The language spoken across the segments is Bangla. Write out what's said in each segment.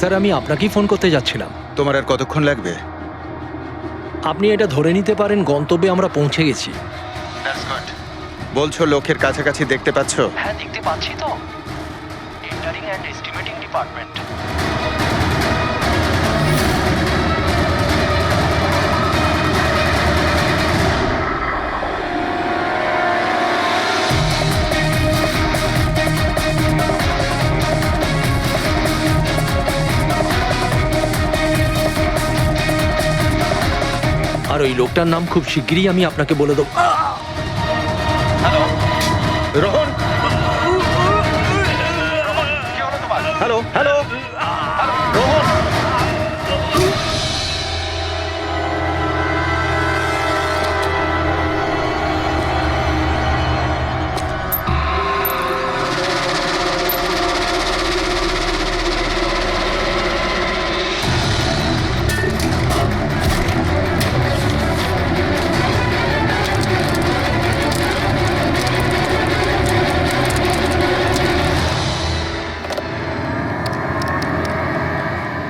স্যার আমি আপনাকেই ফোন করতে যাচ্ছিলাম। তোমার আর কতক্ষণ লাগবে? আপনি এটা ধরে নিতে পারেন গন্তব্যে আমরা পৌঁছে গেছি। বলছো লোকের কাছাকাছি দেখতে পাচ্ছ? হ্যাঁ দেখতে পাচ্ছি তো। Tendering and estimating department. আর ওই লোকটার নাম খুব শিগগিরই আমি আপনাকে বলে দেবো। Hello Rohan, hello hello Rohan.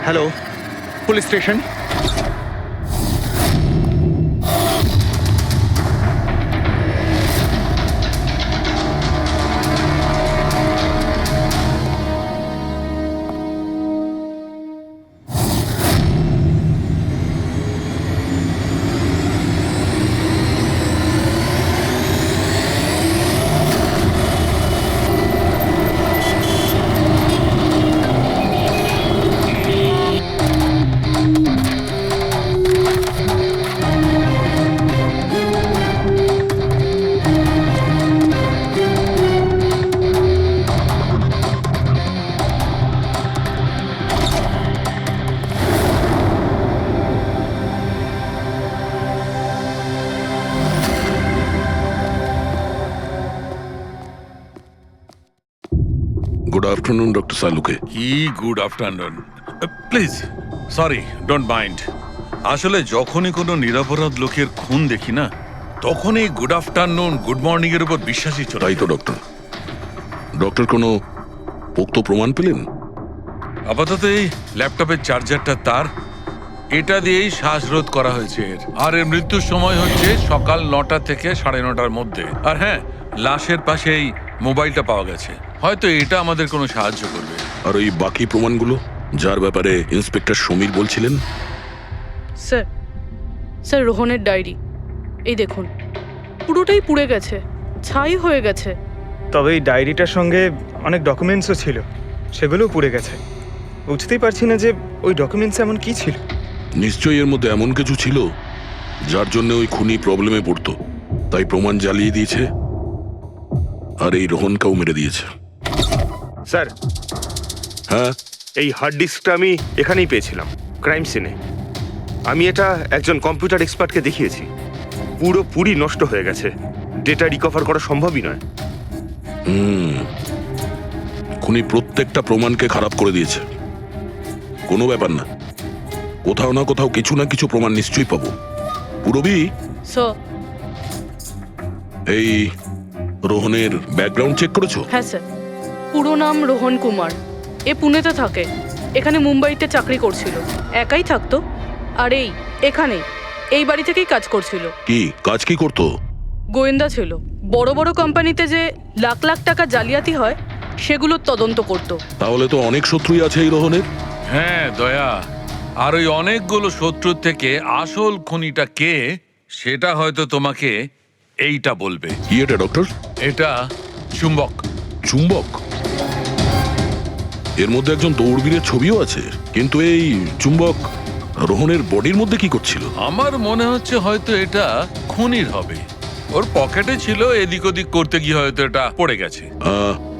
Hello, police station. Good afternoon, Dr. Saluke. Good afternoon. Please sorry, don't mind. আসলে যখনই কোনো নিরপরাধ লোকের খুন দেখি না, তখনই গুড আফটারনুন গুড মর্নিং এর উপর বিশ্বাসই চলে তাই তো যায়। ডক্টর। ডক্টর কোনো পোক্ত প্রমাণ পেলেন? আপাতত এই ল্যাপটপের চার্জারটা তার, এটা দিয়েই শ্বাসরোধ করা হয়েছে এর। আর এর মৃত্যুর সময় হচ্ছে সকাল 9টা থেকে 9:30টার মধ্যে। আর হ্যাঁ, লাশের পাশে এই মোবাইলটা পাওয়া গেছে। হয়তো এটা আমাদের কোনো সাহায্য করবে। আর ওই বাকি প্রমাণগুলো যার ব্যাপারে ইন্সপেক্টর সমীর বলছিলেন? স্যার স্যার রোহনের ডায়েরি এই দেখুন, পুরোটাই পুড়ে গেছে, ছাই হয়ে গেছে। তবে এই ডায়েরিটার সঙ্গে অনেক ডকুমেন্টসও ছিল, সেগুলোও পুড়ে গেছে। বুঝতেই পারছি না যে ওই ডকুমেন্টস এমন কি ছিল। নিশ্চয়ই এর মধ্যে এমন কিছু ছিল যার জন্য ওই খুনি প্রবলেমে পড়তো, তাই প্রমাণ জ্বালিয়ে দিয়েছে আর এই রোহনকেও মেরে দিয়েছে। স্যার, হ্যাঁ, এই হার্ড ডিস্কটা আমি এখানেই পেয়েছিলাম, ক্রাইম সিনে। আমি এটা একজন কম্পিউটার এক্সপার্টকে দেখিয়েছি। পুরোপুরি নষ্ট হয়ে গেছে, ডেটা রিকভার করা সম্ভবই নয়। খুনি প্রত্যেকটা প্রমাণকে খারাপ করে দিয়েছে। কোনো ব্যাপার না, কোথাও না কোথাও কিছু না কিছু প্রমাণ নিশ্চয়ই পাবো। পুরবি, স্যার। এই রোহনের ব্যাকগ্রাউন্ড চেক করেছো? হ্যাঁ স্যার, পুরো নাম রোহন কুমার। এ পুনেতে থাকে, এখানে মুম্বাইতে চাকরি করছিল, একাই থাকতো। আর এখানেই এই বাড়ি থেকেই কাজ করছিল। কি কাজ কি করতো? গোয়েন্দা ছিল। বড় বড় কোম্পানিতে যে লাখ লাখ টাকা জালিয়াতি হয় সেগুলোর তদন্ত করতো। তাহলে তো অনেক শত্রুই আছে এই রোহনের। হ্যাঁ দয়া, আর ওই অনেকগুলো শত্রুর থেকে আসল খুনিটা কে সেটা হয়তো তোমাকে এইটা বলবে। কি এটা ডক্টর? এটা চুম্বক। চুম্বক? এর মধ্যে একজন দৌড়বীরের ছবিও আছে, কিন্তু এই চুম্বক রোহনের বডির মধ্যে কি করছিল? আমার মনে হচ্ছে হয়তো এটা খুনির হবে। ওর পকেটে ছিল, এদিক ওদিক করতে গিয়ে হয়তো এটা পড়ে গেছে।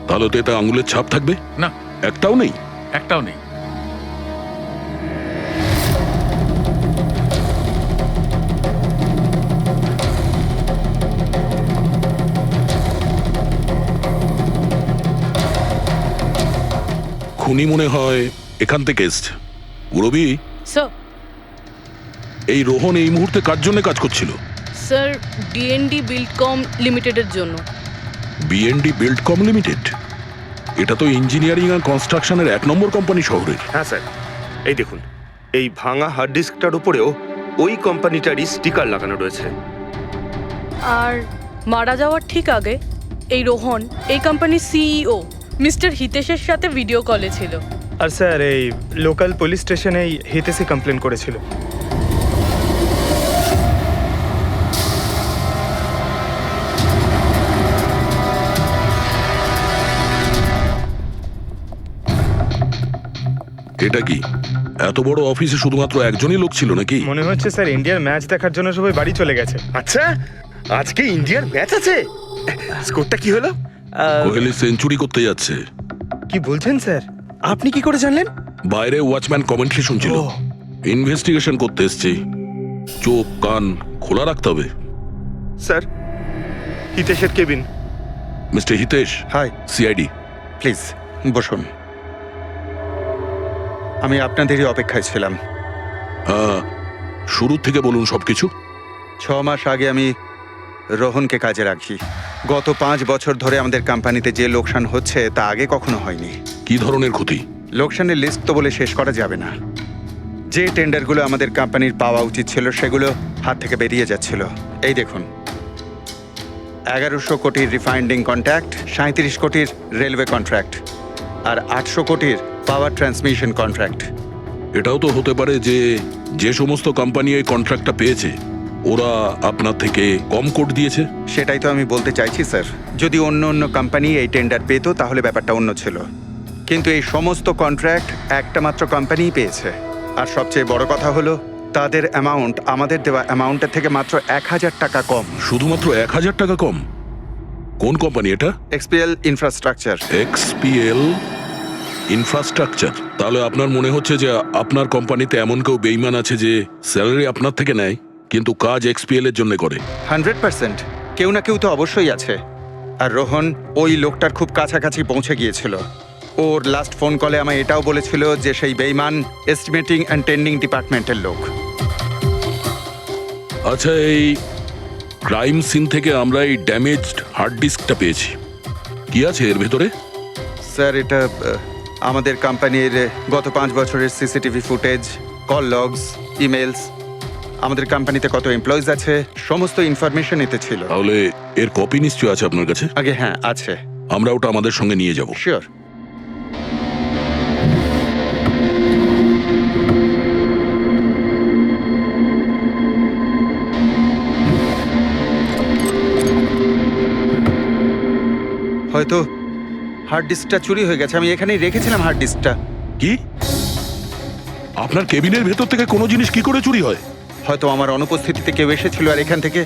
তাহলে তো এটা আঙুলের ছাপ থাকবে। না, একটাও নেই। একটাও নেই। খুনি মনে হয় এখান থেকে এসছে। রবি, স্যার। এই রোহন এই মুহূর্তে কার জন্য কাজ করছিল? স্যার, ডিএনডি বিল্ডকম লিমিটেডের জন্য। BND Buildcom limited? এটা তো ইঞ্জিনিয়ারিং আর কনস্ট্রাকশনের 1 নম্বর কোম্পানি শহরের। হ্যাঁ স্যার, এই দেখুন, এই ভাঙা হার্ড ডিস্কটার উপরেও ওই কোম্পানিটারই স্টিকার লাগানো রয়েছে। আর মারা যাওয়ার ঠিক আগে এই রোহন এই কোম্পানির সিইও মিস্টার হিতেশের সাথে ভিডিও কলে ছিল। আর স্যার এই লোকাল পুলিশ স্টেশনেই হিতেশই কমপ্লেন করেছিল। এটা কি এত বড় অফিসে শুধুমাত্র একজনই লোক ছিল নাকি? মনে হচ্ছে স্যার ইন্ডিয়ার ম্যাচ দেখার জন্য সবাই বাড়ি চলে গেছে। আচ্ছা, আজকে ইন্ডিয়ার ম্যাচ আছে। স্কোরটা কি হলো? কোহলি সেঞ্চুরি করতে যাচ্ছে। কি বলছেন স্যার? আপনি কি করে জানলেন? বাইরে ওয়াচম্যান কমেন্ট্রি শুনছিল। ও। ইনভেস্টিগেশন করতে এসেছি, চোখ কান খোলা রাখতে হবে। স্যার, হিতেশের cabin. Mister Hitesh, hi, CID. Please বসুন। আমি আপনাদেরই অপেক্ষায় ছিলাম। শুরু থেকে বলুন সবকিছু। 6 মাস আগে আমি রোহনকে কাজে রাখি। গত 5 বছর ধরে আমাদের কোম্পানিতে যে লোকসান হচ্ছে তা আগে কখনো হয়নি। কি ধরনের ক্ষতি? লোকসানের লিস্ট তো বলে শেষ করা যাবে না। যে টেন্ডারগুলো আমাদের কোম্পানির পাওয়া উচিত ছিল সেগুলো হাত থেকে বেরিয়ে যাচ্ছিল। এই দেখুন, 1100 কোটির রিফাইন্ডিং কন্ট্রাক্ট, 37 কোটির রেলওয়ে কন্ট্রাক্ট, আর 800 কোটির পাওয়ার ট্রান্সমিশন কন্ট্রাক্ট। এটাও তো হতে পারে যে যে সমস্ত কোম্পানি এই কন্ট্রাক্টটা পেয়েছে ওরা আপনার থেকে কম কোট দিয়েছে। সেটাই তো আমি বলতে চাইছি স্যার। যদি অন্য অন্য কোম্পানি এই টেন্ডার পেত তাহলে ব্যাপারটা অন্য ছিল, কিন্তু এই সমস্ত কন্ট্রাক্ট একটা মাত্র কোম্পানিই পেয়েছে। আর সবচেয়ে বড় কথা হলো তাদের অ্যামাউন্ট আমাদের দেওয়া অ্যামাউন্টের থেকে মাত্র 1000 টাকা কম। শুধুমাত্র 1000 টাকা কম? কোন কোম্পানি এটা? XPL infrastructure. XPL infrastructure. তাহলে আপনার মনে হচ্ছে যে আপনার কোম্পানিতে এমন কেউ বেইমান আছে যে স্যালারি আপনার থেকে নেয় কিন্তু কাজ এক্সপিএল এর জন্য করে? 100% কেউ না কেউ তো অবশ্যই আছে। আর রোহন ওই লোকটার খুব কাছাকাছি পৌঁছে গিয়েছিল। ওর লাস্ট ফোন কলে আমায় এটাও বলেছিল যে সেই বেইমান এস্টিমেটিং অ্যান্ড টেন্ডিং ডিপার্টমেন্টের লোক। আচ্ছা, এই ক্রাইম সিন থেকে আমরা এই ড্যামেজড হার্ড ডিস্কটা পেয়েছি। কি আছে এর ভেতরে? স্যার, এটা আমাদের কোম্পানির গত 5 বছরের CCTV footage, call logs, emails, আমাদের কোম্পানিতে কত এমপ্লয়িজ আছে, সমস্ত ইনফরমেশন এতে ছিল। তাহলে এর কপি নিশ্চয়ই আছে আপনার কাছে? আগে হ্যাঁ আছে। আমরা ওটা আমাদের সঙ্গে নিয়ে যাব। শিওর। হয়তো হার্ড ডিস্কটা চুরি হয়ে গেছে। আমি এখানেই রেখেছিলাম হার্ড ডিস্কটা। কি? আপনার কেবিনের ভেতর থেকে কোনো জিনিস কি করে চুরি হয়? হয়তো আমার অনুপস্থিতিতে কেউ এসেছিল আর এখান থেকে।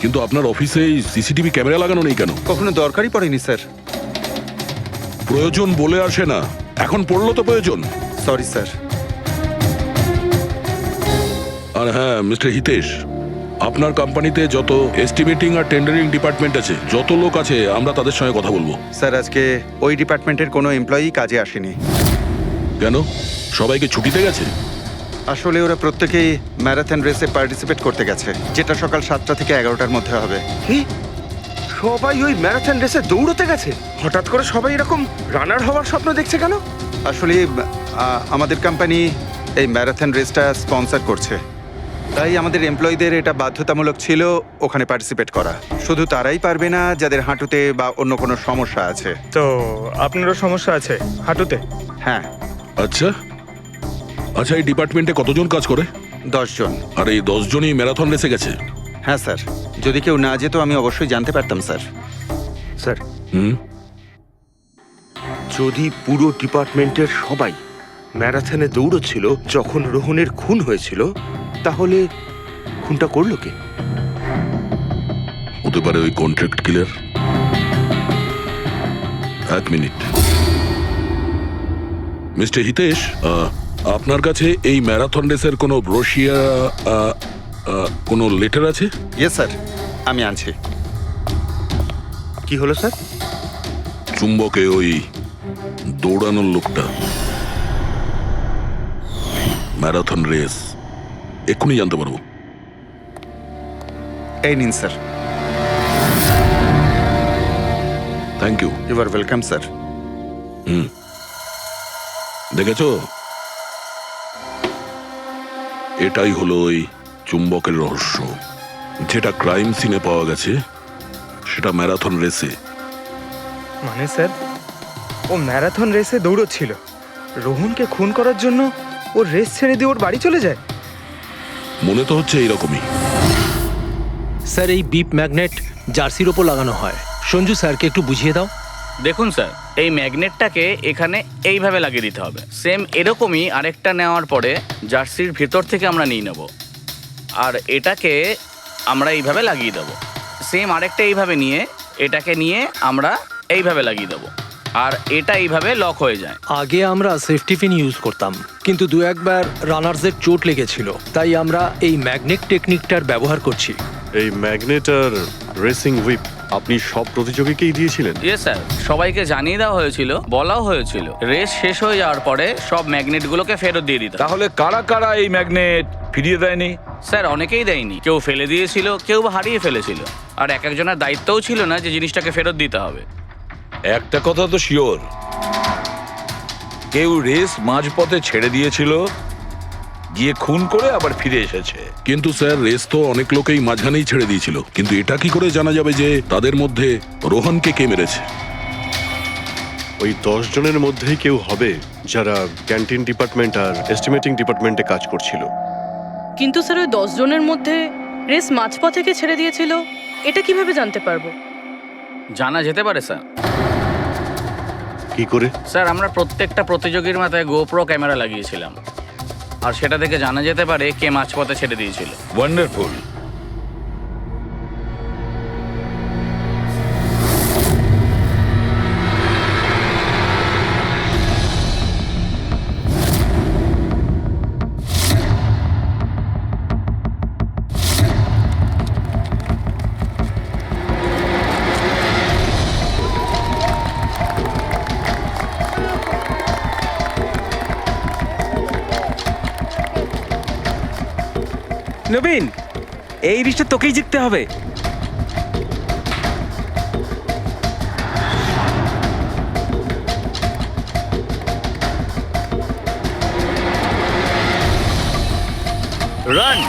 কিন্তু আপনার অফিসে সিসিটিভি ক্যামেরা লাগানো নেই কেন? কখনো দরকারই পড়েনি স্যার। প্রয়োজন বলে আসে না, এখন পড়লো তো প্রয়োজন। Sorry sir. আর হ্যাঁ মিস্টার হিতেশ, আপনার কোম্পানিতে যত এস্টিমেটিং আর টেন্ডারিং ডিপার্টমেন্ট আছে, যত লোক আছে, আমরা তাদের সঙ্গে কথা বলবো। স্যার, আজকে ওই ডিপার্টমেন্টের কোনো এমপ্লয়ি কাজে আসেনি। কেন? সবাইকে ছুটিতে গেছে? আসলে ওরা প্রত্যেকেই ম্যারাথন রেসে পার্টিসিপেট করতে গেছে, যেটা সকাল 7টা থেকে 11টার মধ্যে হবে। কি? সবাই ওই ম্যারাথন রেসে দৌড়তে গেছে? হঠাৎ করে সবাই এরকম রানার হওয়ার স্বপ্ন দেখছে কেন? আসলে আমাদের কোম্পানি এই ম্যারাথন রেসটা স্পন্সর করছে, তাই আমাদের এমপ্লয়ীদের এটা বাধ্যতামূলক ছিল ওখানে পার্টিসিপেট করা। শুধু তারাই পারবে না যাদের হাঁটুতে বা অন্য কোনো সমস্যা আছে। তো আপনারও সমস্যা আছে হাঁটুতে? হ্যাঁ। আচ্ছা আচ্ছা, এই ডিপার্টমেন্টে কতজন কাজ করে? 10 জন। আর এই 10 জনই ম্যারাথন রেসে গেছে? হ্যাঁ স্যার, যদি কেউ না যেত আমি অবশ্যই জানতে পারতাম স্যার। স্যার, হুম। যদি পুরো ডিপার্টমেন্টের সবাই ম্যারাথনে দৌড়চ্ছিল যখন রোহনের খুন হয়েছিল, তাহলে খুনটা করলো কে? হতে পারে ওই কন্ট্রাক্ট কিলার। 1 মিনিট। মিস্টার হিতেশ, আপনার কাছে এই ম্যারাথন রেসের কোনো ব্রোশিয়া, কোনো লেটার আছে? ইয়েস স্যার, আমি আনছি। কি হলো স্যার? চুম্বকে ওই দৌড়ানোর লোকটা, ম্যারাথন রেস, এক্ষুনি জানতে পারবো। এই নিন sir. Thank you. You are welcome sir. Hmm. দেখেছো, এটাই হলো ওই চুম্বকের রহস্য। যেটা ক্রাইম সিনে পাওয়া গেছে সেটা ম্যারাথন রেসে। মানে স্যার, ও ম্যারাথন রেসে দৌড়চ্ছিল, রোহনকে খুন করার জন্য ও রেস ছেড়ে দিয়ে ওর বাড়ি চলে যায়। মনে তো হচ্ছে এইরকমই। স্যার, এই বিপ ম্যাগনেট জার্সির ওপর লাগানো হয়। সঞ্জু স্যারকে একটু বুঝিয়ে দাও। দেখুন স্যার, এই ম্যাগনেটটাকে এখানে এইভাবে লাগিয়ে দিতে হবে। সেম এরকমই আরেকটা নেওয়ার পরে জার্সির ভেতর থেকে আমরা নিয়ে নেব, আর এটাকে আমরা এইভাবে লাগিয়ে দেবো। সেম আরেকটা এইভাবে নিয়ে এটাকে নিয়ে আমরা এইভাবে লাগিয়ে দেবো, আর এটা এইভাবে লক হয়ে যায়। আগে আমরা সেফটি পিন ইউজ করতাম, কিন্তু দু একবার রানার্সের চোট লেগেছিল, তাই আমরা এই ম্যাগনেট টেকনিকটার ব্যবহার করছি। এই ম্যাগনেট আর রেসিং হুইপ আপনি সব প্রতিযোগীকেই দিয়েছিলেন? ইয়ে স্যার, সবাইকে জানিয়ে দেওয়া হয়েছিল, বলাও হয়েছিল রেস শেষ হয়ে যাওয়ার পরে সব ম্যাগনেটগুলোকে ফেরত দিয়ে দিতে। তাহলে কারা কারা এই ম্যাগনেট ফিরিয়ে দেয়নি? স্যার, অনেকেই দেয়নি, কেউ ফেলে দিয়েছিল, কেউ বা হারিয়ে ফেলেছিল, আর এক একজনের দায়িত্বও ছিল না যে জিনিসটাকে ফেরত দিতে হবে। একটা কথা তো শিওর, কেউ রেস মাঝপথে ছেড়ে দিয়েছিল, গিয়ে খুন করে আবার ফিরে এসেছে। কিন্তু স্যার, রেস তো অনেক লোকেই মাঝখানেই ছেড়ে দিয়েছিল, কিন্তু এটা কি করে জানা যাবে যে তাদের মধ্যে রোহনকে কে মেরেছে? ওই 10 জনের মধ্যেই কেউ হবে যারা ক্যান্টিন ডিপার্টমেন্ট আর এস্টিমেটিং ডিপার্টমেন্টে কাজ করছিল। কিন্তু স্যার, ওই 10 জনের মধ্যে রেস মাঝপথ থেকে ছেড়ে দিয়েছিল, এটা কিভাবে জানতে পারবো? জানা যেতে পারে স্যার। কি করে? স্যার, আমরা প্রত্যেকটা প্রতিযোগীর মাথায় গোপ্রো ক্যামেরা লাগিয়েছিলাম, আর সেটা থেকে জানা যেতে পারে কে মাঝপথে ছেড়ে দিয়েছিল। ওয়ান্ডারফুল। নবীন, এই রিশটা তোকেই জিততে হবে। রান।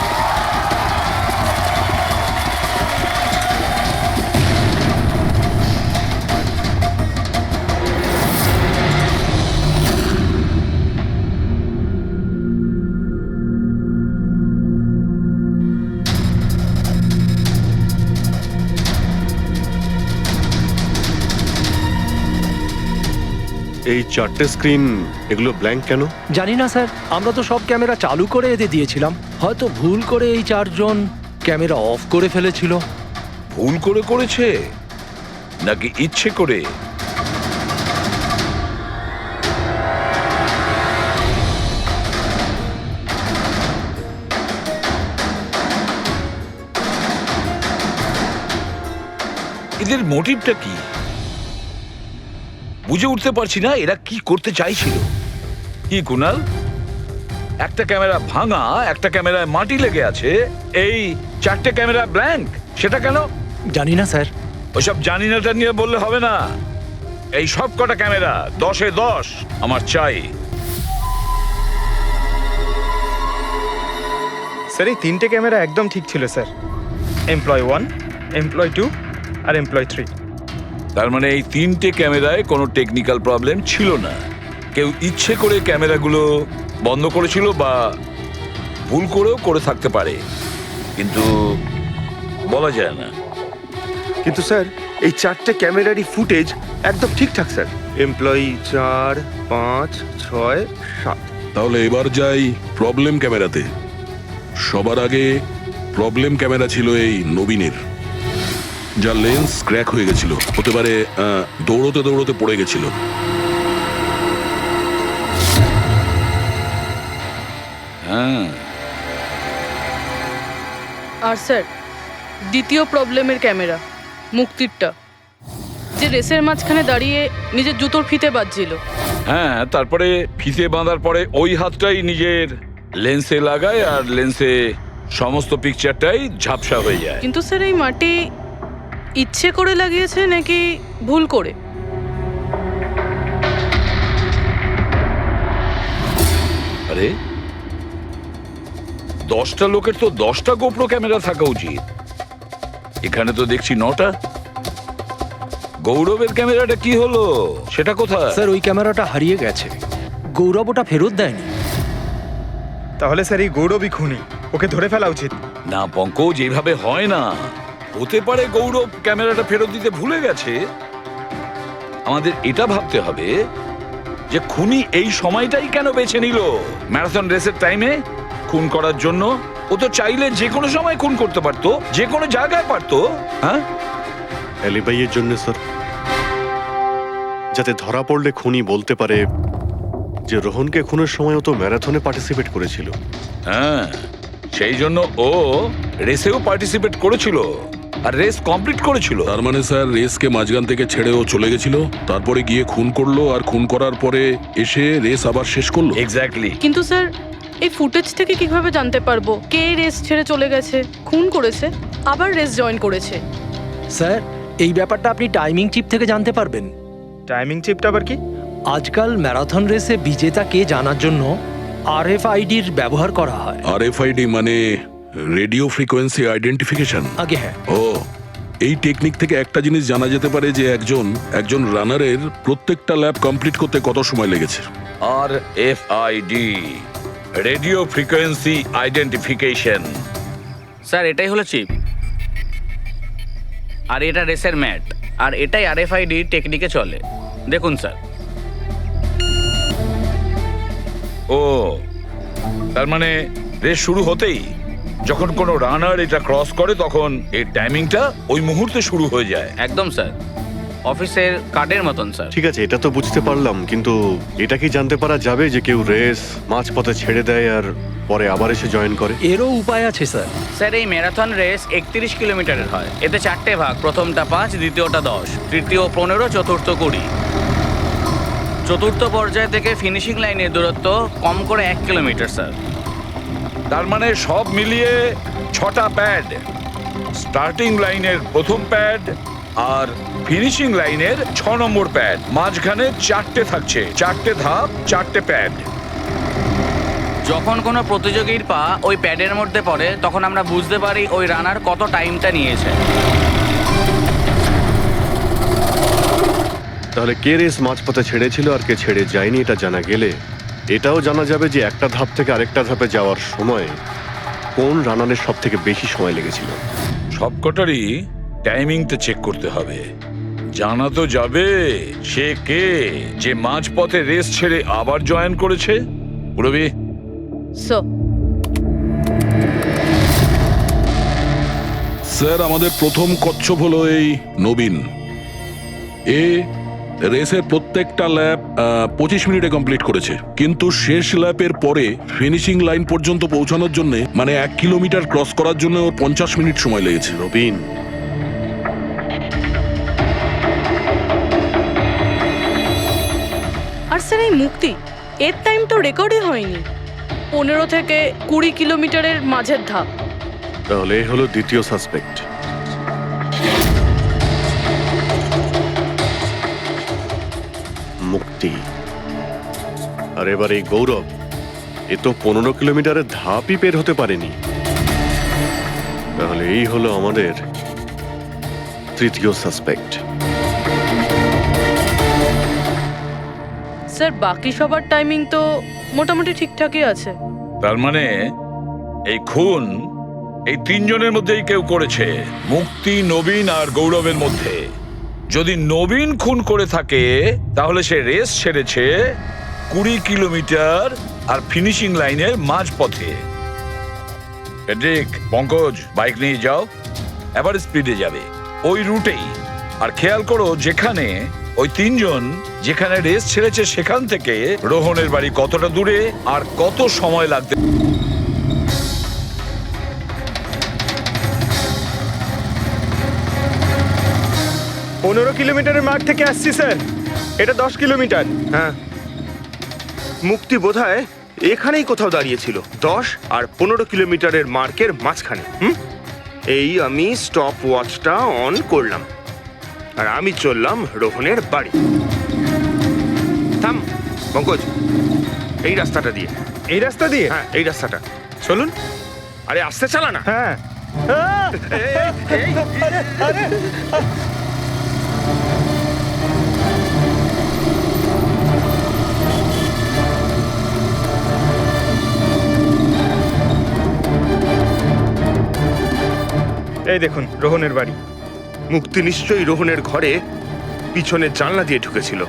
এই 4টে স্ক্রিন, এগুলো ব্ল্যাঙ্ক কেন? জানি না স্যার, আমরা তো সব ক্যামেরা চালু করে এদের দিয়েছিলাম, হয়তো ভুল করে এই 4 জন ক্যামেরা অফ করে ফেলেছিল। ভুল করে করেছে নাকি ইচ্ছে করে? এদের মোটিভটা কি বুঝে উঠতে পারছি না। এরা কি করতে চাইছিল? কি কুনাল, একটা ক্যামেরা ভাঙা, একটা ক্যামেরায় মাটি লেগে আছে, এই 4টে ক্যামেরা ব্ল্যাঙ্ক, সেটা কেন? জানি না স্যার। ওইসব জানি নাটা নিয়ে বললে হবে না। এই সব কটা ক্যামেরা 10-এ 10 আমার চাই। স্যার, এই 3টে ক্যামেরা একদম ঠিক ছিল স্যার। এমপ্লয় 1, এমপ্লয় 2 আর এমপ্লয় 3। তার মানে এই 3টে ক্যামেরায় কোনো টেকনিক্যাল প্রবলেম ছিল না। কেউ ইচ্ছে করে ক্যামেরাগুলো বন্ধ করেছিল বা ভুল করেও করে থাকতে পারে, কিন্তু বলা যায় না। কিন্তু স্যার, এই 4টে ক্যামেরারই ফুটেজ একদম ঠিকঠাক স্যার। এমপ্লয়ি 4, 5, 6, 7। তাহলে এবার যাই প্রবলেম ক্যামেরাতে। সবার আগে প্রবলেম ক্যামেরা ছিল এই নবীনের, যার লেন্স ক্র্যাক হয়ে গেছিল, হতে পারে দৌড়তে দৌড়তে পড়ে গেছিল। হ্যাঁ, আর স্যার, দ্বিতীয় প্রবলেমের ক্যামেরা, মুক্তিরটা, যে রেসের মাঝখানে দাঁড়িয়ে নিজের জুতোর ফিতে বাজছিল। হ্যাঁ, তারপরে ফিতে বাঁধার পরে ওই হাতটাই নিজের লেন্সে লাগায়, আর লেন্সে সমস্ত পিকচারটাই ঝাপসা হয়ে যায়। কিন্তু স্যার, এই মাটি ইচ্ছে করে লাগিয়েছে নাকি ভুল করে? আরে 10টা লোকের তো 10টা গোপ্রো ক্যামেরা থাকা উচিত, এখানে তো দেখছি 9টা। গৌরবের ক্যামেরাটা কি হলো, সেটা কোথায়? স্যার ওই ক্যামেরাটা হারিয়ে গেছে, গৌরব ওটা ফেরত দেয়নি। তাহলে স্যার এই গৌরবই খুনি, ওকে ধরে ফেলা উচিত। না পঙ্কজ, এইভাবে হয় না। হতে পারে গৌরব ক্যামেরাটা ফেরত দিতে ভুলে গেছে। আমাদের এটা ভাবতে হবে যে খুনি এই সময়টাই কেন বেছে নিল ম্যারাথন রেসের টাইমে খুন করার জন্য। ও তো চাইলে যে কোনো সময় খুন করতে পারতো, যে কোনো জায়গায় পারতো। হ্যাঁ, অ্যালিবাইয়ের জন্য স্যার, যাতে ধরা পড়লে খুনি বলতে পারে যে রোহনকে খুনের সময় ও তো ম্যারাথনে পার্টিসিপেট করেছিল। হ্যাঁ, সেই জন্য ও রেসেও পার্টিসিপেট করেছিল আর রেস কমপ্লিট করেছিল। তার মানে স্যার রেসকে মাঝখান থেকে ছেড়ে ও চলে গেছিল, তারপরে গিয়ে খুন করলো, আর খুন করার পরে এসে রেস আবার শেষ করলো। এক্স্যাক্টলি। কিন্তু স্যার এই ফুটেজ থেকে কিভাবে জানতে পারবো কে রেস ছেড়ে চলে গেছে, খুন করেছে, আবার রেস জয়েন করেছে? স্যার এই ব্যাপারটা আপনি টাইমিং চিপ থেকে জানতে পারবেন। টাইমিং চিপটা আবার কি? আজকাল ম্যারাথন রেসে বিজেতা কে জানার জন্য RFIDর ব্যবহার করা হয়। RFID মানে রেডিও ফ্রিকোয়েন্সি আইডেন্টিফিকেশন। আগে হ্যাঁ, ও, এই টেকনিক থেকে একটা জিনিস জানা যেতে পারে যে একজন রানারের প্রত্যেকটা ল্যাব কমপ্লিট করতে কত সময় লেগেছে। RFID, radio frequency identification. Sir এটাই হলো চিপ, আর এটা রেসের ম্যাট, আর এটাই RFID টেকনিকে চলে। দেখুন স্যার। ও, তার মানে রেস শুরু হতেই যখন কোনো রানার এটা ক্রস করে তখন এই টাইমিংটা ওই মুহূর্তে শুরু হয়ে যায়। একদম স্যার, অফিসের কার্ডের মতন স্যার। ঠিক আছে, এটা তো বুঝতে পারলাম, কিন্তু এটা কি জানতে পারা যাবে যে কেউ রেস মাঝপথে ছেড়ে দেয় আর পরে আবার এসে জয়েন করে? এরও উপায় আছে স্যার। স্যার এই ম্যারাথন রেস 31 কিলোমিটারের হয়। এতে 4টে ভাগ, প্রথমটা 5, দ্বিতীয়টা 10, তৃতীয় 15, চতুর্থ 20। চতুর্থ পর্যায় থেকে ফিনিশিং লাইনের দূরত্ব কম করে 1 কিলোমিটার স্যার। তার মানে সব মিলিয়ে 6টা প্যাড, স্টার্টিং লাইনের প্রথম প্যাড আর ফিনিশিং লাইনের 6 নম্বর প্যাড, মাঝখানে 4টে থাকছে, 4টে ধাপ, 4টে প্যাড। যখন কোনো প্রতিযোগীর পা ওই প্যাডের মধ্যে পড়ে তখন আমরা বুঝতে পারি ওই রানার কত টাইমটা নিয়েছে। তাহলে কে রেস মাঝপথে ছেড়েছিল আর কে ছেড়ে যায়নি এটা জানা গেলে এটাও জানা যাবে যে একটা ধাপ থেকে আরেকটা ধাপে যাওয়ার সময় কোন রানারের সব থেকে বেশি সময় লেগেছিল। সবকটারই টাইমিংটা চেক করতে হবে। জানা তো যাবে সে কে যে মাঝপথে রেস ছেড়ে আবার জয়েন করেছে। পুরবি, স্যার আমাদের প্রথম কচ্ছপ হলো এই নবীন। এ রেসের প্রত্যেকটা ল্যাব 25 মিনিটে কমপ্লিট করেছে, কিন্তু শেষ ল্যাপের পরে ফিনিশিং লাইন পর্যন্ত পৌঁছানোর জন্য, মানে 1 কিলোমিটার ক্রস করার জন্য ওর 50 মিনিট সময় লেগেছে। নবীন, আর স্যার এই মুক্তি, এর টাইম তো রেকর্ডই হয়নি। 15 থেকে 20 কিলোমিটারের মাঝের ধাপ। তাহলে এই হলো দ্বিতীয় সাসপেক্ট। মুক্তি। আর এবার এই গৌরব, এ তো 15 কিলোমিটারের ধাপই বের হতে পারেনি। তাহলে এই হলো আমাদের তৃতীয় সাসপেক্ট। স্যার বাকি সবার টাইমিং তো মোটামুটি ঠিকঠাকই আছে। তার মানে এই খুন এই 3 জনের মধ্যেই কেউ করেছে, মুক্তি, নবীন আর গৌরবের মধ্যে। যদি নবীন খুন করে থাকে তাহলে সে রেস ছেড়েছে 20 কিলোমিটার আর ফিনিশিং লাইনের মাঝপথে। পেড্রিক, পঙ্কজ, বাইক নিয়ে যাও, এবার স্পিডে যাবে ওই রুটেই। আর খেয়াল করো যেখানে ওই 3 জন যেখানে রেস ছেড়েছে সেখান থেকে রোহনের বাড়ি কতটা দূরে আর কত সময় লাগবে। 15 কিলোমিটারের মাঠ থেকে আসছি স্যার, এটা 10 কিলোমিটার। হ্যাঁ, মুক্তি বোধহয় এখানেই কোথাও দাঁড়িয়েছিল, 10 আর 15 কিলোমিটারের মার্কের মাঝখানে। এই আমি স্টপ ওয়াচটা অন করলাম আর আমি চললাম রোহনের বাড়ি। থাম পঙ্কজ, এই রাস্তাটা দিয়ে। এই রাস্তা দিয়ে? হ্যাঁ এই রাস্তাটা চলুন। আরে আস্তে চালা না। হ্যাঁ। এই দেখুন রোহনের বাড়ি। মুক্তি নিশ্চয়ই রোহনের ঘরে পিছনের জানলা দিয়ে ঢুকেছিল।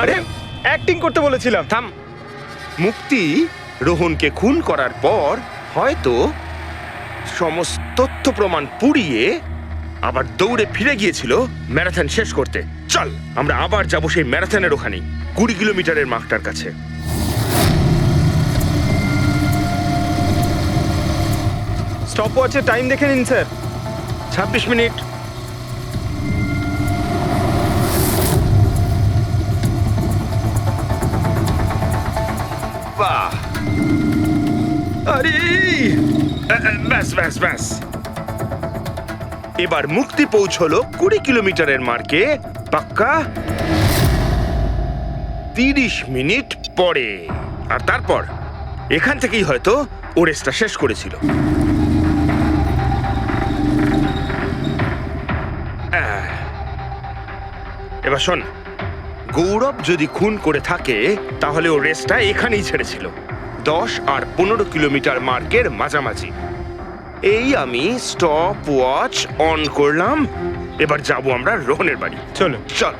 আরে অ্যাক্টিং করতে বলেছিলাম। থাম। মুক্তি রোহনকে খুন করার পর হয়তো সমস্ত তথ্য প্রমাণ পুড়িয়ে আবার দৌড়ে ফিরে গিয়েছিল ম্যারাথন শেষ করতে। চল আমরা আবার যাব সেই ম্যারাথনের ওখানে 20 কিলোমিটারের মার্কটার কাছে। স্টপ ওয়াচে টাইম দেখে নিন স্যার। 26 মিনিট। বাহ, আরে ব্যাস ব্যাস ব্যাস। এবার মুক্তি পৌঁছলো 20 কিলোমিটারের মার্কে পাক্কা 30 মিনিট পরে। আর তারপর এখান থেকেই হয়তো ও রেসটা শেষ করেছিল। এবার শোন, গৌরব যদি খুন করে থাকে তাহলে ও রেসটা এখানেই ছেড়েছিল 10 আর 15 কিলোমিটার মার্কের মাঝামাঝি। এই আমি স্টপ ওয়াচ অন করলাম। এবার যাব আমরা রোহনের বাড়ি। চলো। চল।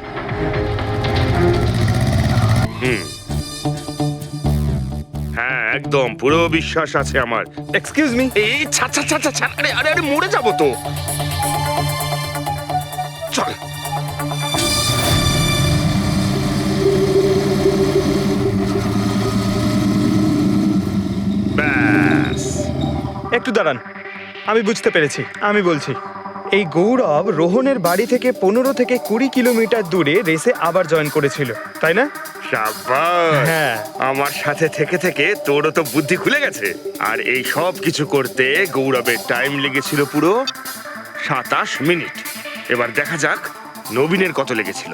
হ্যাঁ একদম পুরো বিশ্বাস আছে আমার। Excuse me. এই ছাড় ছাড় ছাড় ছাড়, আরে আরে আরে মরে যাবো তো। চল। ব্যাস। একটু দাঁড়ান, আমি বুঝতে পেরেছি। আমি বলছি, এই গৌরব রোহনের বাড়ি থেকে 15 থেকে 20 কিলোমিটার দূরে রেসে আবার জয়েন করেছিল, তাই না? শাবাশ। হ্যাঁ। আমার সাথে থেকে থেকে তোরও তো বুদ্ধি খুলে গেছে। আর এই সব কিছু করতে গৌরবের টাইম লেগেছিল পুরো 27 মিনিট। এবার দেখা যাক নবীনের কত লেগেছিল।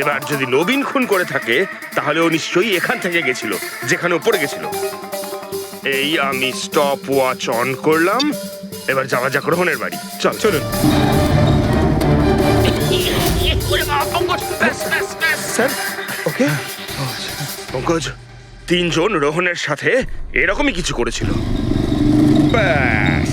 এবার যদি নবীন খুন করে থাকে তাহলে ও নিশ্চয়ই এখান থেকে গেছিল যেখানে ও পড়ে গেছিল। এই আমি স্টপ ওয়াচ অন করলাম। এবার যাওয়া যাক রোহনের বাড়ি। চল চলুন স্যার। ওকে পঙ্কজ, 3 জন রোহনের সাথে এরকমই কিছু করেছিল। ব্যাস।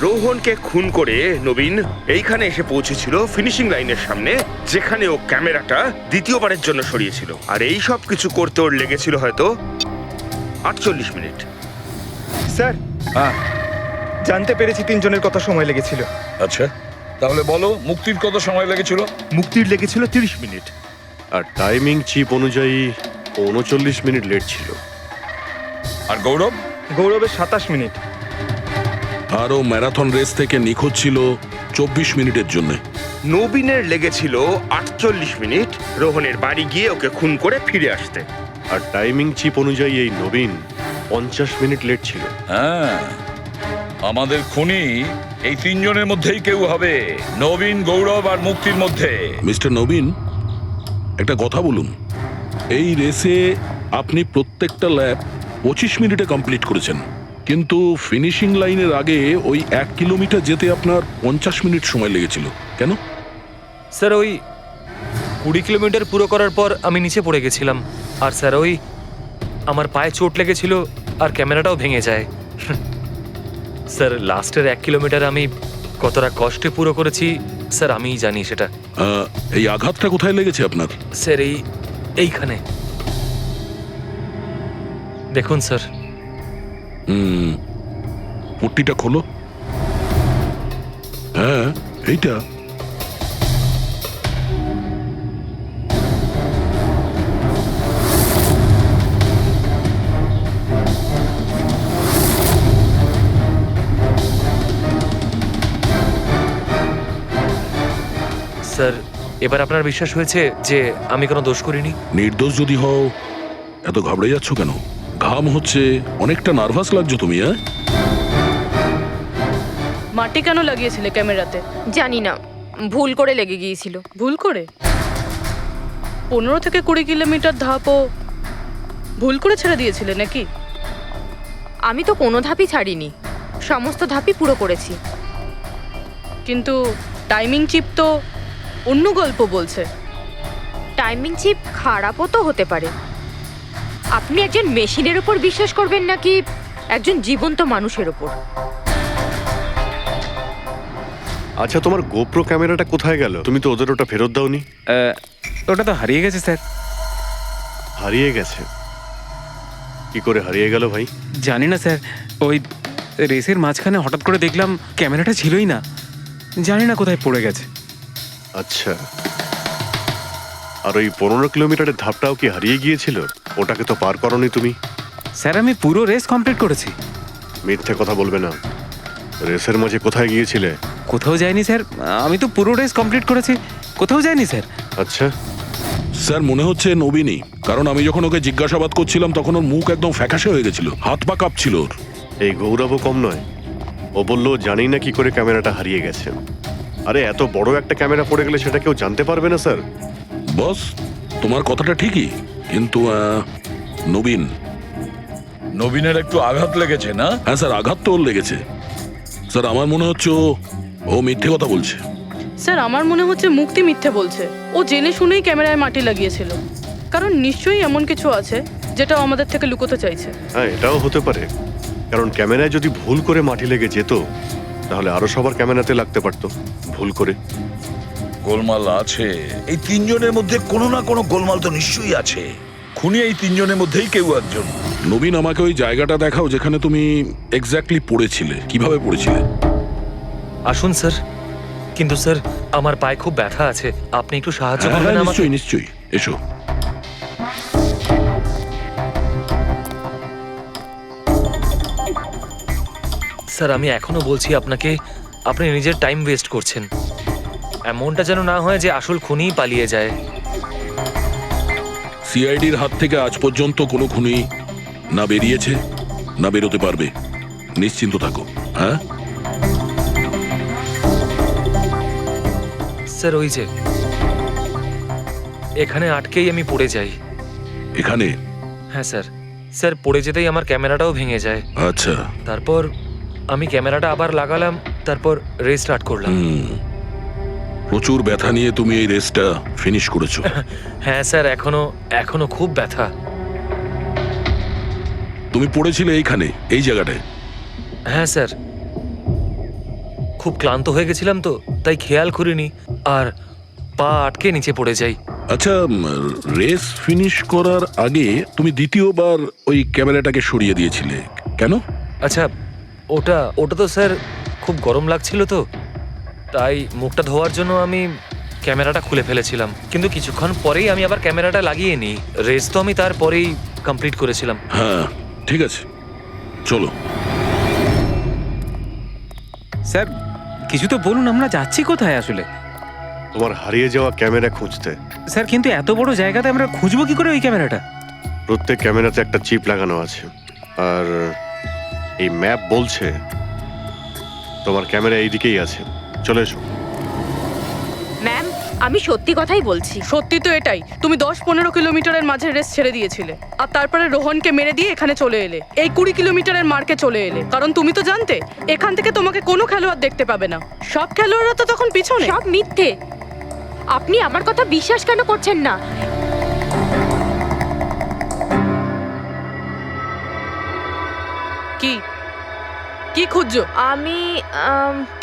রোহনকে খুন করে নবীন এইখানে এসে পৌঁছেছিল ফিনিশিং লাইনের সামনে, যেখানে ও ক্যামেরাটা দ্বিতীয়বারের জন্য সরিয়েছিল। আর এই সব কিছু করতে ওর লেগেছিল হয়তো 48 মিনিট। স্যার, জানতে পেরেছি 3 জনের কত সময় লেগেছিল। আচ্ছা, তাহলে বলো মুক্তির কত সময় লেগেছিল? মুক্তির লেগেছিল 30 মিনিট। আর টাইমিং চিপ অনুযায়ী 39 মিনিট লেট ছিল। আর গৌরব? গৌরবের 27 মিনিট। আরও ম্যারাথন রেস থেকে নিখোঁজ ছিল 24 মিনিটের জন্য। নবীনের লেগেছিল 48 মিনিট রোহনের বাড়ি গিয়ে ওকে খুন করে ফিরে আসতে। আর টাইমিং চিপ অনুযায়ী এই নবীন 50 মিনিট লেট ছিল। হ্যাঁ, আমাদের খুনি এই 3 জনের মধ্যেই কেউ হবে, নবীন, গৌরব আর মুক্তির মধ্যে। মিস্টার নবীন, একটা কথা বলুন। এই রেসে আপনি প্রত্যেকটা ল্যাপ 25 মিনিটে কমপ্লিট করেছেন, কিন্তু ফিনিশিং লাইনের আগে ওই 1 কিলোমিটার যেতে আপনার 50 মিনিট সময় লেগেছিল। কেন? স্যার, ওই 20 কিলোমিটার পুরো করার পর আমি নিচে পড়ে গেছিলাম। আর স্যার, ওই আমার পায়ে চোট লেগেছিল আর ক্যামেরাটাও ভেঙে যায়। স্যার, লাস্টের 1 কিলোমিটার আমি কতটা কষ্টে পুরো করেছি স্যার আমিই জানি সেটা। এই আঘাতটা কোথায় লেগেছে আপনার? স্যার, এইখানে দেখুন স্যার। পট্টিটা খোলো। হ্যাঁ, এইটা। স্যার, এবার আপনার বিশ্বাস হয়েছে যে আমি কোনো দোষ করিনি? নির্দোষ যদি হও এত ঘাবড়ে যাচ্ছ কেন? ঘাম হচ্ছে, অনেকটা নার্ভাস লাগছো তুমি, হ্যাঁ? মাটি কেন লাগিয়েছিলে ক্যামেরাতে? জানি না, ভুল করে লেগে গিয়েছিল। ভুল করে? 15 থেকে 20 কিলোমিটার ধাপও ভুল করে ছেড়ে দিয়েছিলে নাকি? আমি তো কোনো ধাপই ছাড়িনি, সমস্ত ধাপই পুরো করেছি। কিন্তু টাইমিং চিপ তো অন্য গল্প বলছে। টাইমিং চিপ খারাপও তো হতে পারে। আপনি একজন মেশিনের উপর বিশ্বাস করবেন নাকি একজন জীবন্ত মানুষের উপর? আচ্ছা, তোমার গোপ্রো ক্যামেরাটা কোথায় গেল? তুমি তো ওদের ওটা ফেরত দাওনি। ওটা তো হারিয়ে গেছে স্যার। হারিয়ে গেছে? কি করে হারিয়ে গেল ভাই? জানি না স্যার, ওই রেসের মাঝখানে হঠাৎ করে দেখলাম ক্যামেরাটা ছিলই না, জানি না কোথায় পড়ে গেছে। আচ্ছা, আর ওই 15 কিলোমিটারের ধাপটাও কি হারিয়ে গিয়েছিল? ওটাকে তো পার করনি তুমি। স্যার আমি পুরো রেস কমপ্লিট করেছি। মিথ্যে কথা বলবে না। রেসের মাঝে কোথায় গিয়েছিলে? কোথাও যায়নি স্যার, আমি তো পুরো রেস কমপ্লিট করেছি, কোথাও যায়নি স্যার। আচ্ছা, স্যার মনে হচ্ছে নবীনই, কারণ আমি যখন ওকে জিজ্ঞাসাবাদ করছিলাম তখন ওর মুখ একদম ফ্যাকাশে হয়ে গেছিল, হাত পা কাঁপছিল ওর। এই গৌরবও কম নয়। ও বলল জানি না কি করে ক্যামেরাটা হারিয়ে গেছে। আরে এত বড় একটা ক্যামেরা পড়ে গেলে সেটা কেউ জানতে পারবে না স্যার। বস, তোমার কথাটা ঠিকই, কিন্তু নবীনের একটু আঘাত লেগেছে না? হ্যাঁ স্যার, আঘাত তো ওর লেগেছে। স্যার আমার মনে হচ্ছে ও মিথ্যে কথা বলছে। স্যার আমার মনে হচ্ছে মুক্তি মিথ্যে বলছে। ও জেনে শুনেই ক্যামেরায় মাটি লাগিয়েছিল, কারণ নিশ্চয়ই এমন কিছু আছে যেটা ও আমাদের থেকে লুকোতে চাইছে। হ্যাঁ, এটাও হতে পারে, কারণ ক্যামেরায় যদি ভুল করে মাটি লেগে যেত তাহলে আরো সবার ক্যামেরাতে লাগতে পারতো ভুল করে। গোলমাল আছে, এই তিনজনের মধ্যে কোনো না কোনো গোলমাল তো নিশ্চয়ই আছে। খুনি এই তিনজনের মধ্যেই কেউ একজন। নবীন, আমাকে ওই জায়গাটা দেখাও যেখানে তুমি এক্স্যাক্টলি পড়েছিলে। কিভাবে পড়েছিলে? আসুন স্যার। কিন্তু স্যার আমার পায়ে খুব ব্যথা আছে, আপনি একটু সাহায্য হ্যাঁ, করবেন আমাকে? নিশ্চয়ই নিশ্চয়ই, এসো। স্যার আমি এখনো বলছি আপনাকে, আপনি নিজের টাইম ওয়েস্ট করছেন। এমনটা যেন না হয় যে আসল খুনিই পালিয়ে যায়। সিআইডির হাত থেকে আজ পর্যন্ত কোনো খুনি না বেরিয়েছে না বেরোতে পারবে, নিশ্চিন্ত থাকো। হ্যাঁ স্যার ওই যে এখানে আটকেই আমি পড়ে যাই। এখানে? হ্যাঁ স্যার। স্যার পড়ে যেতেই আমার ক্যামেরাটাও ভেঙে যায়। আচ্ছা, তারপর আমি ক্যামেরাটা আবার লাগালাম, তারপর রেস স্টার্ট করলাম। প্রচুর ব্যথা নিয়ে তুমি এই রেসটা ফিনিশ করেছো। হ্যাঁ স্যার, এখনো খুব ব্যথা। তুমি পড়েছিলে এইখানে, এই জায়গাটায়? হ্যাঁ স্যার, খুব ক্লান্ত হয়ে গেছিলাম তো, তাই খেয়াল করিনি আর পা আটকে নিচে পড়ে যাই। আচ্ছা, রেস ফিনিশ করার আগে তুমি দ্বিতীয়বার ওই ক্যামেরাটাকে সরিয়ে দিয়েছিলে কেন? আচ্ছা, ওটা তো স্যার খুব গরম লাগছিল তো, তাই মুখটা ধোয়ার জন্য আমি ক্যামেরাটা খুলে ফেলেছিলাম। কিন্তু কিছুক্ষণ পরেই আমি আবার ক্যামেরাটা লাগিয়ে নিই। রেস তো আমি তারপরেই কমপ্লিট করেছিলাম। হ্যাঁ ঠিক আছে, চলো। স্যার কিছু তো বলুন, আমরা যাচ্ছি কোথায় আসলে? তোমার হারিয়ে যাওয়া ক্যামেরা খুঁজতে। স্যার কিন্তু এত বড় জায়গাতে আমরা খুঁজবো কি করে ওই ক্যামেরাটা? প্রত্যেক ক্যামেরাতে একটা চিপ লাগানো আছে, আর এই ম্যাপ বলছে তোমার ক্যামেরা এইদিকেই আছে। চলে এসো। ম্যাম, আমি সত্যি কথাই বলছি। সত্যি তো এটাই, তুমি 10-15 কিলোমিটারের মাঝে রেস ছেড়ে দিয়েছিলে, আর তারপরে রোহনকে মেরে দিয়ে এখানে চলে এলে, এই 20 কিলোমিটারের মার্কে চলে এলে। কারণ তুমি তো জানতে এখান থেকে তোমাকে কোনো খেলোয়াড় দেখতে পাবে না। সব খেলোয়াড়রা তো তখন পিছনে। সব মিথ্যে। আপনি আমার কথা বিশ্বাস কেন করছেন না? কি কি খুঁজছো? আমি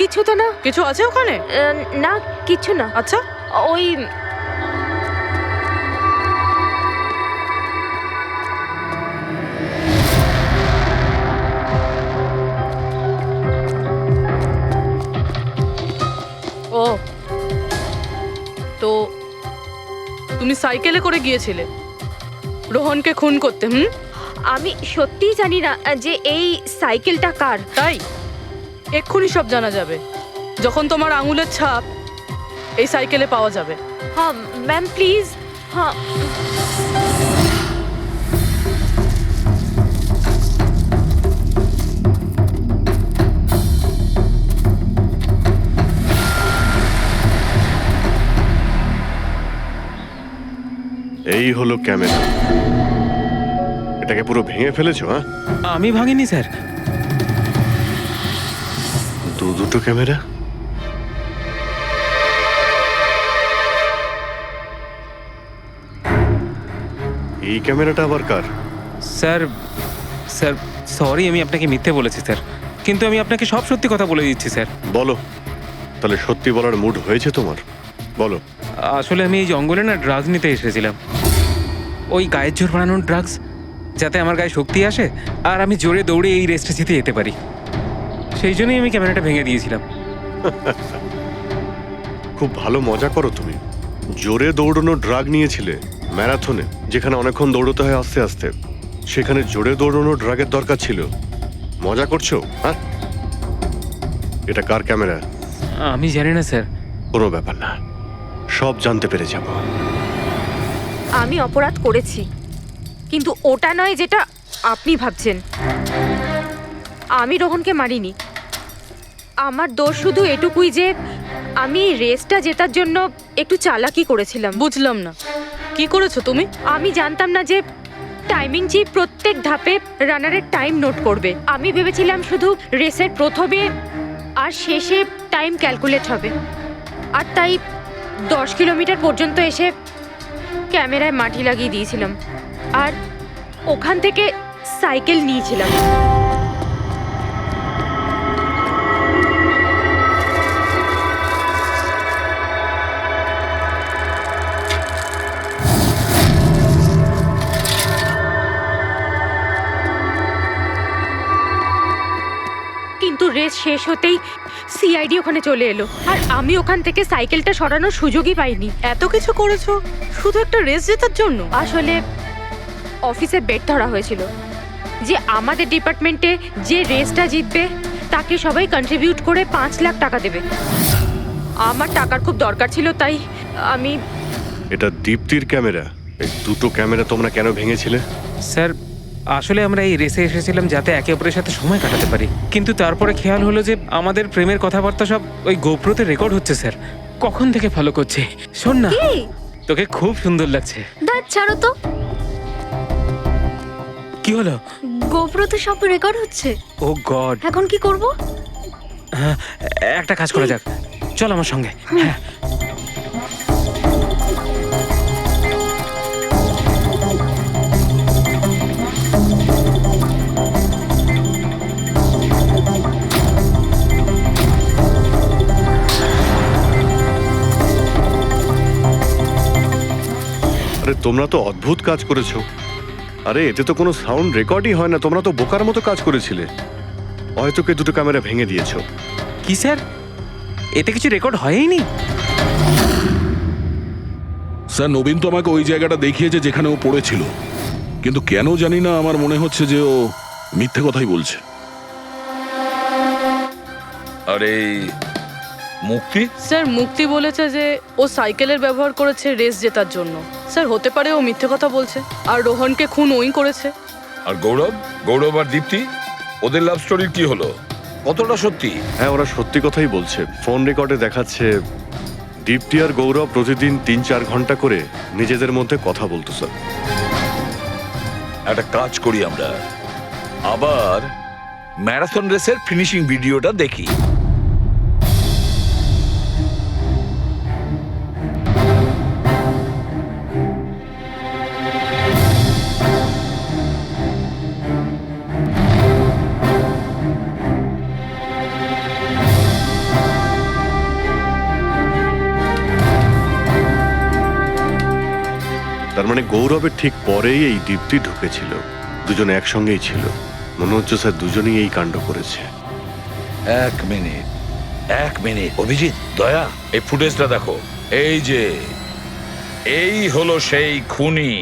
কিছু তো না। কিছু আছে ওখানে? না, কিছু না। আচ্ছা, ওই ও তো তুমি সাইকেলে করে গিয়েছিলে রোহনকে খুন করতে? আমি সত্যিই জানি না যে এই সাইকেলটা কার। তাই এক্ষুনি সব জানা যাবে যখন তোমার আঙুলের ছাপ এই সাইকেলে পাওয়া যাবে। হ্যাঁ ম্যাম প্লিজ। হ্যাঁ এই হলো ক্যামেরা। এটাকে পুরো ভেঙে ফেলেছো? হ্যাঁ, আমি ভাঙিনি স্যার। দুটো ক্যামেরা। এই ক্যামেরাটা আবার কার? স্যার স্যার সরি, আমি আপনাকে মিথ্যে বলেছি স্যার, কিন্তু আমি আপনাকে সব সত্যি কথা বলে দিচ্ছি স্যার। বলো, তাহলে সত্যি বলার মুড হয়েছে তোমার? বলো। আসলে আমি এই জঙ্গলে না ড্রাগস নিতে এসেছিলাম, ওই গায়ের জোর বানানোর ড্রাগস, যাতে আমার গায়ে শক্তি আসে আর আমি জোরে দৌড়ে এই রেসটা জিতে যেতে পারি। সেই জন্যই আমি ক্যামেরাটা ভেঙে দিয়েছিলাম। খুব ভালো মজা করো তুমি। জোরে দৌড়ানো ড্রাগ নিয়েছিলে ম্যারাথনে, যেখানে অনেকক্ষণ দৌড়তে হয় আস্তে আস্তে, সেখানে জোরে দৌড়ানো ড্রাগের দরকার ছিল। মজা করছো? হ্যাঁ, এটা কার ক্যামেরা? আমি জানি না স্যার। কোনো ব্যাপার না, সব জানতে পেরে যাব। আমি অপরাধ করেছি, কিন্তু ওটা নয় যেটা আপনি ভাবছেন। আমি রোহনকে মারিনি। আমার দোষ শুধু এটুকুই যে আমি রেসটা জেতার জন্য একটু চালাকি করেছিলাম। বুঝলাম না, কি করেছো তুমি? আমি জানতাম না যে টাইমিং চিপ প্রত্যেক ধাপে রানারের টাইম নোট করবে। আমি ভেবেছিলাম শুধু রেসের প্রথমে আর শেষে টাইম ক্যালকুলেট হবে, আর তাই 10 কিলোমিটার পর্যন্ত এসে ক্যামেরায় মাটি লাগিয়ে দিয়েছিলাম আর ওখান থেকে সাইকেল নিয়েছিলাম। কিন্তু রেস শেষ হতেই সিআইডি ওখানে চলে এলো আর আমি ওখান থেকে সাইকেলটা সরানোর সুযোগই পাইনি। এত কিছু করেছো শুধু একটা রেস জেতার জন্য? আসলে অফিসে বেট ধরা হয়েছিল যে আমাদের ডিপার্টমেন্টে যে রেসটা জিতবে তাকে সবাই কন্ট্রিবিউট করে 5 লাখ টাকা দেবে। আমার টাকার খুব দরকার ছিল, তাই আমি। এটা দীপ্তির ক্যামেরা। এই দুটো ক্যামেরা তোমরা কেন ভেঙেছিলে? স্যার আসলে আমরা এই রেসে এসেছিলাম যাতে একে অপরের সাথে সময় কাটাতে পারি, কিন্তু তারপরে খেয়াল হলো যে আমাদের প্রেমের কথাবার্তা সব ওই গোপ্রোতে রেকর্ড হচ্ছে স্যার। কখন থেকে ফলো করছে। শোন না, তোকে খুব সুন্দর লাগছে। দাঁত ছাড়ো তো। কি হলো? গোপ্রোতে সব রেকর্ড হচ্ছে। ও গড, এখন কি করব? একটা কাজ করা যাক, চল আমার সঙ্গে। হ্যাঁ, আরে তোমরা তো অদ্ভুত কাজ করেছো। আরে এতে তো কোনো সাউন্ড রেকর্ডই হয় না। তোমরা তো বোকার মতো কাজ করেছিলে। হয়তো কে দুটো ক্যামেরা ভেঙে দিয়েছো। কি স্যার, এতে কিছু রেকর্ড হয়নি? স্যার নবীন তো আমাকে ওই জায়গাটা দেখিয়েছে যেখানে ও পড়েছিল, কিন্তু কেন জানি না আমার মনে হচ্ছে যে ও মিথ্যে কথাই বলছে। আরে মুক্তি, স্যার মুক্তি বলেছে যে ও সাইকেলের ব্যবহার করেছে রেস জেতার জন্য। স্যার হতে পারে ও মিথ্যে কথা বলছে আর রোহনকে খুন ওই করেছে। আর গৌরব আর দীপ্তি, ওদের লাভ স্টোরির কি হলো? কতটা সত্যি? হ্যাঁ, ওরা সত্যি কথাই বলছে। ফোন রেকর্ডে দেখাচ্ছে দীপ্তি আর গৌরব প্রতিদিন 3-4 ঘন্টা করে নিজেদের মধ্যে কথা বলতো। স্যার একটা কাজ করি, আমরা আবার ম্যারাথন রেসের ফিনিশিং ভিডিওটা দেখি। তার মানে গৌরবের ঠিক পরেই এই দীপ্তি ঢুকেছিল। দুজনে একসঙ্গেই ছিল। মনে হচ্ছে স্যার দুজনেই এই কাণ্ড করেছে। এক মিনিট অভিজিৎ, দয়া, এই ফুটেজটা দেখো। এই হলো সেই খুনি।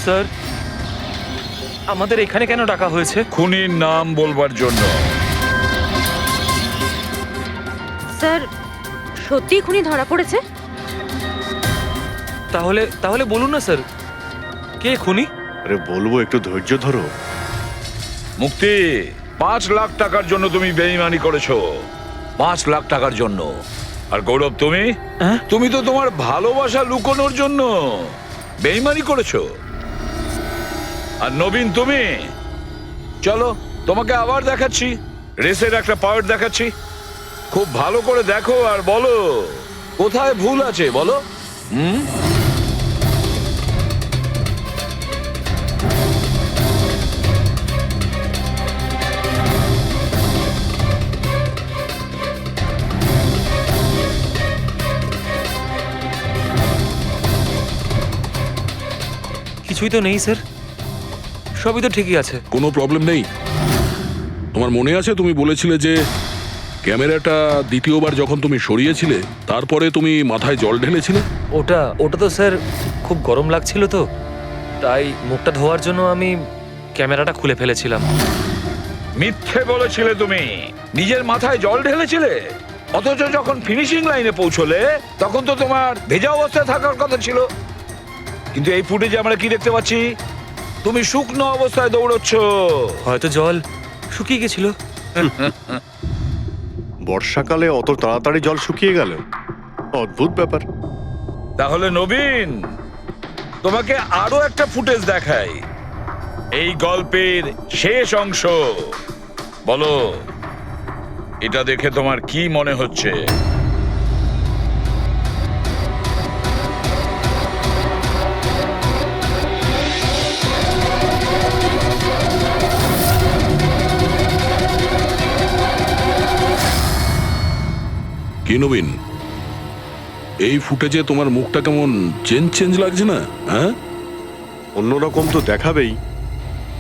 স্যার আমাদের এখানে কেন ডাকা হয়েছে? খুনির নাম বলবার জন্য। স্যার সত্যি খুনি ধরা পড়েছে? তাহলে তাহলে বলুন না স্যার, কে খুনি? আরে বলবো, একটু ধৈর্য ধরো। মুক্তি, 5 লাখ টাকার জন্য তুমি বেইমানি করেছো। 5 লাখ টাকার জন্য। আর গৌরব, তুমি তুমি তো তোমার ভালোবাসা লুকোনোর জন্য বেইমানি করেছো। আর নবীন, তুমি চলো তোমাকে আবার দেখাচ্ছি, রেসের একটা পাওয়ার দেখাচ্ছি। খুব ভালো করে দেখো আর বলো কোথায় ভুল আছে, বলো। কিছুই তো নেই স্যার, সবই তো ঠিকই আছে। কোনো প্রবলেম নেই। তোমার মনে আছে তুমি বলেছিলে যে ক্যামেরাটা দ্বিতীয়বার যখন তুমি সরিয়েছিলে তারপরে তুমি মাথায় জল ঢেলেছিলে? ওটা তো স্যার খুব গরম লাগছিল তো, তাই মুখটা ধোয়ার জন্য আমি ক্যামেরাটা খুলে ফেলেছিলাম। মিথ্যে বলেছিলে তুমি, নিজের মাথায় জল ঢেলেছিলে। অথচ যখন ফিনিশিং লাইনে পৌঁছলে তখন তো তোমার ভেজা অবস্থায় থাকার কথা ছিল। কিন্তু এই ফুটেজে আমরা কি দেখতে পাচ্ছি? তুমি শুকনো অবস্থায় দৌড়চ্ছ। হয়তো জল শুকিয়ে গেছিল। বর্ষাকালে অত তাড়াতাড়ি জল শুকিয়ে গেল, অদ্ভুত ব্যাপার। তাহলে নবীন, তোমাকে আরো একটা ফুটেজ দেখাই, এই গল্পের শেষ অংশ। বলো, এটা দেখে তোমার কি মনে হচ্ছে? কি নবীন, এই ফুটেজে তোমার মুখটা কেমন চেঞ্জ লাগছে না? হ্যাঁ, অন্যরকম তো দেখাবেই,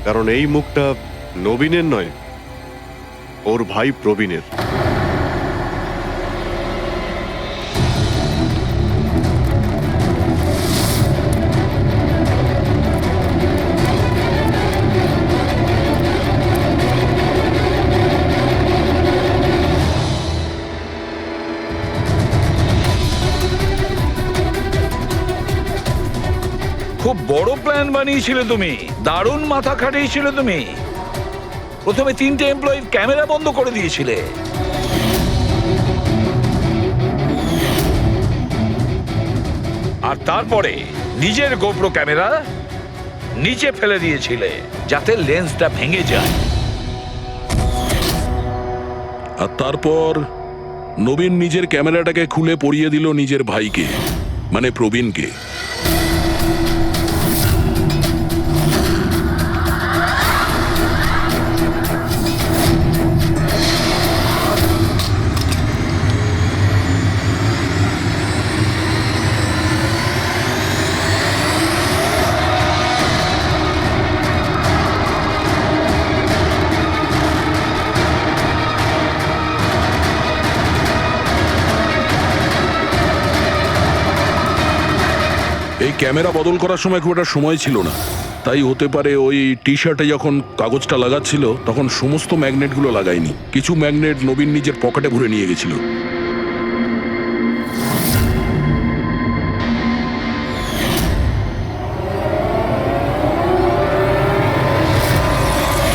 কারণ এই মুখটা নবীনের নয়, ওর ভাই প্রবীণের। খুব বড় প্ল্যান বানিয়েছিলে তুমি, দারুণ মাথা খাটিয়েছিলে তুমি। প্রথমে 3টে এমপ্লয়ির ক্যামেরা বন্ধ করে দিয়েছিলে, আর তারপরে নিজের গোপ্রো ক্যামেরা নিচে ফেলে দিয়েছিলে যাতে লেন্সটা ভেঙে যায়। আর তারপর নবীন নিজের ক্যামেরাটাকে খুলে পরিয়ে দিল নিজের ভাইকে, মানে প্রবীণকে। এই ক্যামেরা বদল করার সময় খুব একটা সময় ছিল না, তাই হতে পারে ওই টি শার্টে যখন কাগজটা লাগাচ্ছিল তখন সমস্ত ম্যাগনেটগুলো লাগায়নি। কিছু ম্যাগনেট নবীন নিজের পকেটে ভরে নিয়ে গেছিল।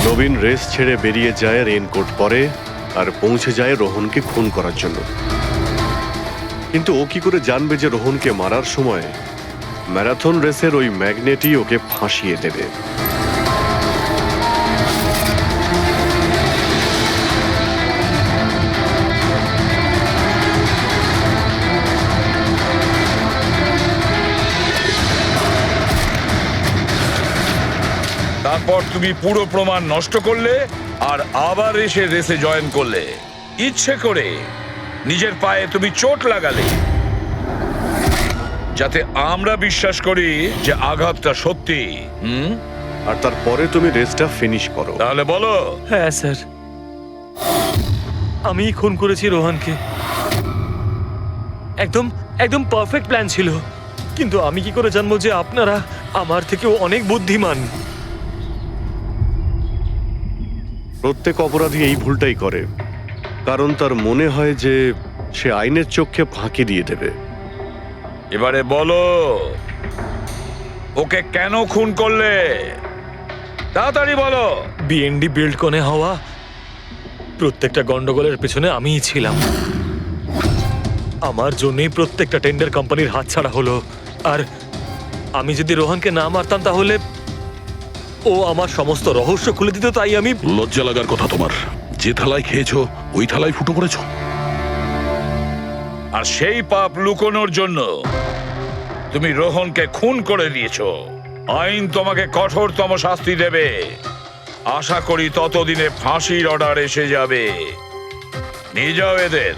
নবীন রেস ছেড়ে বেরিয়ে যায়, রেইনকোট পরে আর পৌঁছে যায় রোহনকে খুন করার জন্য। কিন্তু ও কি করে জানবে যে রোহনকে মারার সময় ম্যারাথন রেসের ওই ম্যাগনেটই ওকে ফাঁসিয়ে দেবে? তারপর তুমি পুরো প্রমাণ নষ্ট করলে আর আবার এসে রেসে জয়েন করলে। ইচ্ছে করে নিজের পায়ে তুমি চোট লাগালে যাতে আমরা বিশ্বাস করি যে আঘাতটা সত্যি। আর তারপরে তুমি রেসটা ফিনিশ করো। তাহলে বলো। হ্যাঁ স্যার, আমি খুন করেছি রোহনকে। একদম একদম পারফেক্ট প্ল্যান ছিল। কিন্তু আমি কি করে জানবো যে আপনারা আমার থেকেও অনেক বুদ্ধিমান? প্রত্যেক অপরাধী এই ভুলটাই করে, কারণ তার মনে হয় যে সে আইনের চোখে ফাঁকি দিয়ে দেবে। এবারে বলো, ওকে কেন খুন করলে? তাড়াতাড়ি বলো। বিএনডি বিল্ডকনে হওয়া প্রত্যেকটা গন্ডগোলের পেছনে আমিই ছিলাম। আমার জন্যই প্রত্যেকটা টেন্ডার কোম্পানির হাতছাড়া হলো। আর আমি যদি রোহনকে না মারতাম তাহলে ও আমার সমস্ত রহস্য খুলে দিত। তাই আমি লজ্জা লাগার কথা তোমার। যে থালায় খেয়েছো ওই থালায় ফুটো করেছো। আর সেই পাপ লুকোনোর জন্য তুমি রোহনকে খুন করে দিয়েছো। আইন তোমাকে কঠোরতম শাস্তি দেবে। আশা করি ততদিনে ফাঁসির অর্ডার এসে যাবে। নিয়ে যাও এদের।